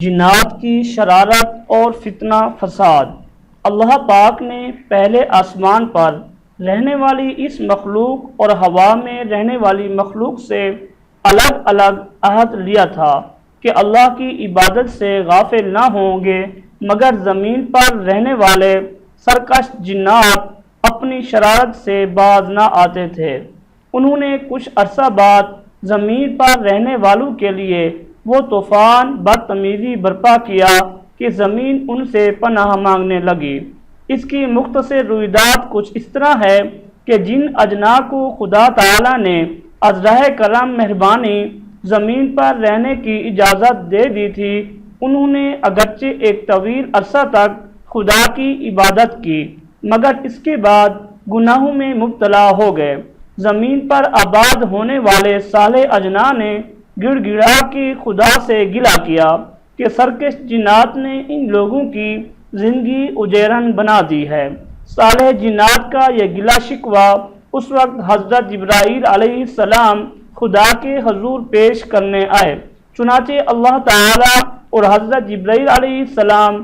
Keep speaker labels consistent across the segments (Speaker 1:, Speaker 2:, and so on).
Speaker 1: جنات کی شرارت اور فتنہ فساد۔ اللہ پاک نے پہلے آسمان پر رہنے والی اس مخلوق اور ہوا میں رہنے والی مخلوق سے الگ الگ عہد لیا تھا کہ اللہ کی عبادت سے غافل نہ ہوں گے، مگر زمین پر رہنے والے سرکش جنات اپنی شرارت سے باز نہ آتے تھے۔ انہوں نے کچھ عرصہ بعد زمین پر رہنے والوں کے لیے وہ طوفان بدتمیزی برپا کیا کہ زمین ان سے پناہ مانگنے لگی۔ اس کی مختصر رویداد کچھ اس طرح ہے کہ جن اجناء کو خدا تعالی نے از راہ کرم مہربانی زمین پر رہنے کی اجازت دے دی تھی، انہوں نے اگرچہ ایک طویل عرصہ تک خدا کی عبادت کی، مگر اس کے بعد گناہوں میں مبتلا ہو گئے۔ زمین پر آباد ہونے والے صالح اجناء نے گڑ گڑا کے خدا سے گلہ کیا کہ سرکش جنات نے ان لوگوں کی زندگی اجیرن بنا دی ہے۔ صالح جنات کا یہ گلہ شکوہ اس وقت حضرت جبرائیل علیہ السلام خدا کے حضور پیش کرنے آئے۔ چنانچہ اللہ تعالی اور حضرت جبرائیل علیہ السلام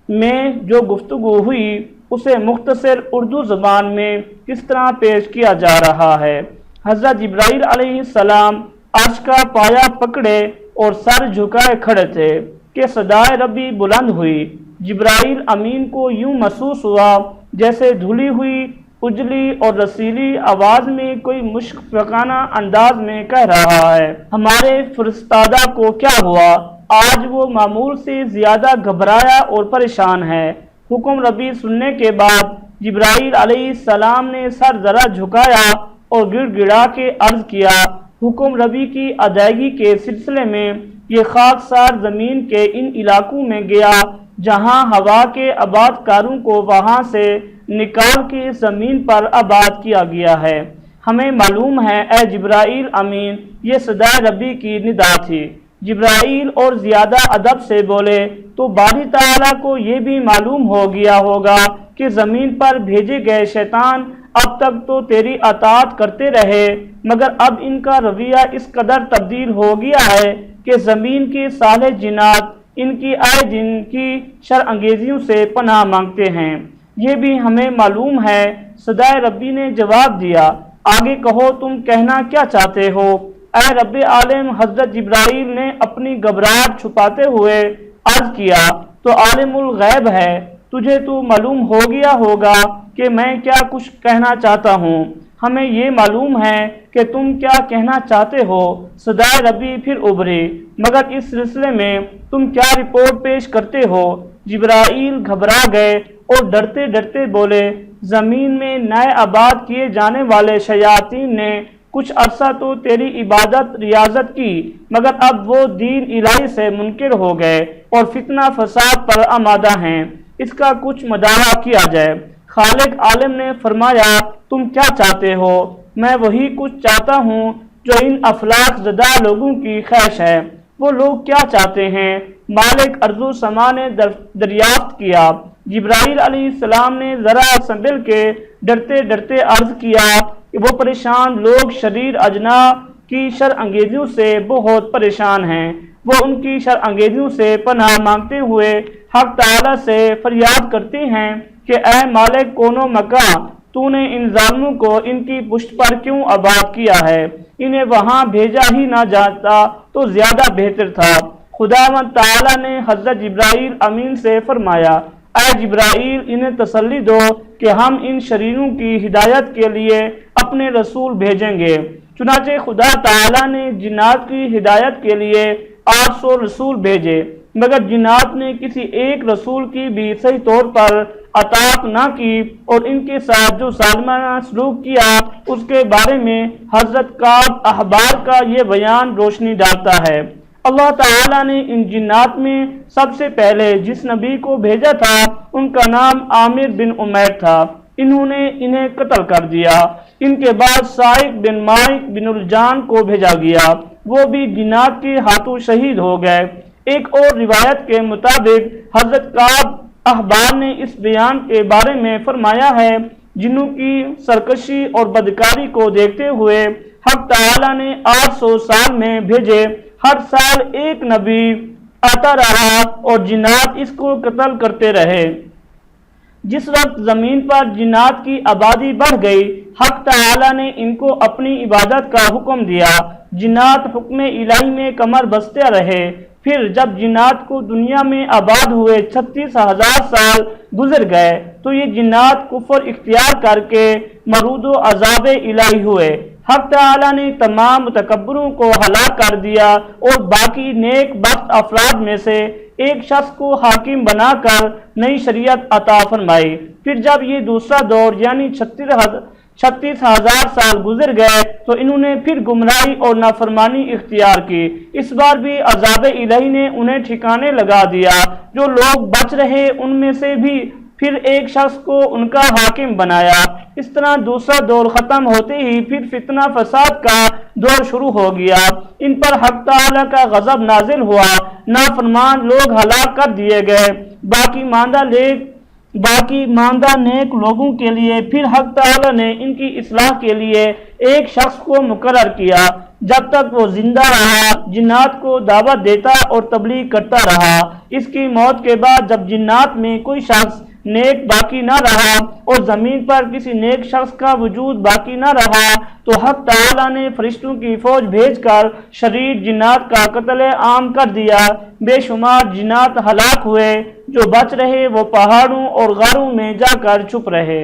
Speaker 1: میں جو گفتگو ہوئی اسے مختصر اردو زبان میں کس طرح پیش کیا جا رہا ہے۔ حضرت جبرائیل علیہ السلام عرش کا پایا پکڑے اور سر جھکائے کھڑے تھے کہ صدائے ربی بلند ہوئی۔ جبرائیل امین کو یوں محسوس ہوا جیسے دھلی ہوئی اجلی اور رسیلی آواز میں کوئی مشفقانہ انداز میں کہہ رہا ہے، ہمارے فرستادہ کو کیا ہوا؟ آج وہ معمول سے زیادہ گھبرایا اور پریشان ہے۔ حکم ربی سننے کے بعد جبرائیل علیہ السلام نے سر ذرا جھکایا اور گڑ گڑا کے عرض کیا، حکم ربی کی ادائیگی کے سلسلے میں یہ خاکسار زمین کے ان علاقوں میں گیا جہاں ہوا کے آباد کاروں کو وہاں سے نکال کے زمین پر آباد کیا گیا ہے۔ ہمیں معلوم ہے اے جبرائیل امین، یہ صدا ربی کی ندا تھی۔ جبرائیل اور زیادہ ادب سے بولے تو باری تعالیٰ کو یہ بھی معلوم ہو گیا ہوگا کہ زمین پر بھیجے گئے شیطان اب تک تو تیری اطاعت کرتے رہے، مگر اب ان کا رویہ اس قدر تبدیل ہو گیا ہے کہ زمین کے صالح جنات ان کی آئے دن کی شر انگیزیوں سے پناہ مانگتے ہیں۔ یہ بھی ہمیں معلوم ہے۔ صدائے ربی نے جواب دیا، آگے کہو تم کہنا کیا چاہتے ہو؟ اے رب عالم، حضرت جبرائیل نے اپنی گھبراہٹ چھپاتے ہوئے عرض کیا، تو عالم الغیب ہے، تجھے تو معلوم ہو گیا ہوگا کہ میں کیا کچھ کہنا چاہتا ہوں۔ ہمیں یہ معلوم ہے کہ تم کیا کہنا چاہتے ہو۔ صدائے ربی پھر ابھری، مگر اس سلسلے میں تم کیا رپورٹ پیش کرتے ہو؟ جبرائیل گھبرا گئے اور ڈرتے ڈرتے بولے، زمین میں نئے آباد کیے جانے والے شیاطین نے کچھ عرصہ تو تیری عبادت ریاضت کی، مگر اب وہ دین الہی سے منکر ہو گئے اور فتنہ فساد پر آمادہ ہیں، اس کا کچھ مداحہ کیا جائے۔ خالق عالم نے فرمایا، تم کیا چاہتے ہو؟ میں وہی کچھ چاہتا ہوں جو ان افلاک زدہ لوگوں کی خواہش ہے۔ وہ لوگ کیا چاہتے ہیں؟ مالک ارض و سما نے دریافت کیا۔ جبرائیل علیہ السلام نے ذرا سنبھل کے ڈرتے ڈرتے عرض کیا کہ وہ پریشان لوگ شریر اجناء کی شر انگیزیوں سے بہت پریشان ہیں۔ وہ ان کی شر انگیزیوں سے پناہ مانگتے ہوئے حق تعالی سے فریاد کرتے ہیں کہ اے مالک کون و مکان، تو نے ان ظالموں کو ان کی پشت پر کیوں آباد کیا ہے؟ انہیں وہاں بھیجا ہی نہ جاتا تو زیادہ بہتر تھا۔ خداوند تعالی نے حضرت جبرائیل امین سے فرمایا، اے جبرائیل انہیں تسلی دو کہ ہم ان شریروں کی ہدایت کے لیے اپنے رسول بھیجیں گے۔ چنانچہ خدا تعالی نے جنات کی ہدایت کے لیے 800 رسول بھیجے، مگر جنات نے کسی ایک رسول کی بھی صحیح طور پر اطاعت نہ کی اور ان کے ساتھ جو ظالمانہ سلوک کیا اس کے بارے میں حضرت کعب احبار کا یہ بیان روشنی ڈالتا ہے۔ اللہ تعالیٰ نے ان جنات میں سب سے پہلے جس نبی کو بھیجا تھا ان کا نام عامر بن عمیر تھا، انہوں نے انہیں قتل کر دیا۔ ان کے بعد صائق بن مائک بن الجان کو بھیجا گیا، وہ بھی جنات کے ہاتھوں شہید ہو گئے۔ ایک اور روایت کے مطابق حضرت کعب احبار نے اس بیان کے بارے میں فرمایا ہے، جنوں کی سرکشی اور بدکاری کو دیکھتے ہوئے حق تعالی نے 800 سال میں بھیجے، ہر سال ایک نبی آتا رہا اور جنات اس کو قتل کرتے رہے۔ جس وقت زمین پر جنات کی آبادی بڑھ گئی، حق تعالی نے ان کو اپنی عبادت کا حکم دیا۔ جنات حکم الہی میں کمر بستے رہے۔ پھر جب جنات کو دنیا میں آباد ہوئے 36,000 سال گزر گئے تو یہ جنات کفر اختیار کر کے مرود و عذاب الہی ہوئے۔ حق تعالی نے تمام متکبروں کو ہلاک کر دیا اور باقی نیک بخت افراد میں سے ایک شخص کو حاکم بنا کر نئی شریعت عطا فرمائی۔ پھر جب یہ دوسرا دور یعنی 36,000 سال گزر گئے تو انہوں نے پھر گمراہی اور نافرمانی اختیار کی۔ اس بار بھی عذاب الہی نے انہیں ٹھکانے لگا دیا۔ جو لوگ بچ رہے ان میں سے بھی پھر ایک شخص کو ان کا حاکم بنایا۔ اس طرح دوسرا دور ختم ہوتے ہی پھر فتنہ فساد کا دور شروع ہو گیا۔ ان پر حق تعالی کا غضب نازل ہوا، نافرمان لوگ ہلاک کر دیے گئے۔ باقی ماندہ نیک لوگوں کے لیے پھر حق تعالی نے ان کی اصلاح کے لیے ایک شخص کو مقرر کیا۔ جب تک وہ زندہ رہا جنات کو دعوت دیتا اور تبلیغ کرتا رہا۔ اس کی موت کے بعد جب جنات میں کوئی شخص نیک باقی نہ رہا اور زمین پر کسی نیک شخص کا وجود باقی نہ رہا تو حق تعالی نے فرشتوں کی فوج بھیج کر شریر جنات کا قتل عام کر دیا۔ بے شمار جنات ہلاک ہوئے، جو بچ رہے وہ پہاڑوں اور غاروں میں جا کر چھپ رہے۔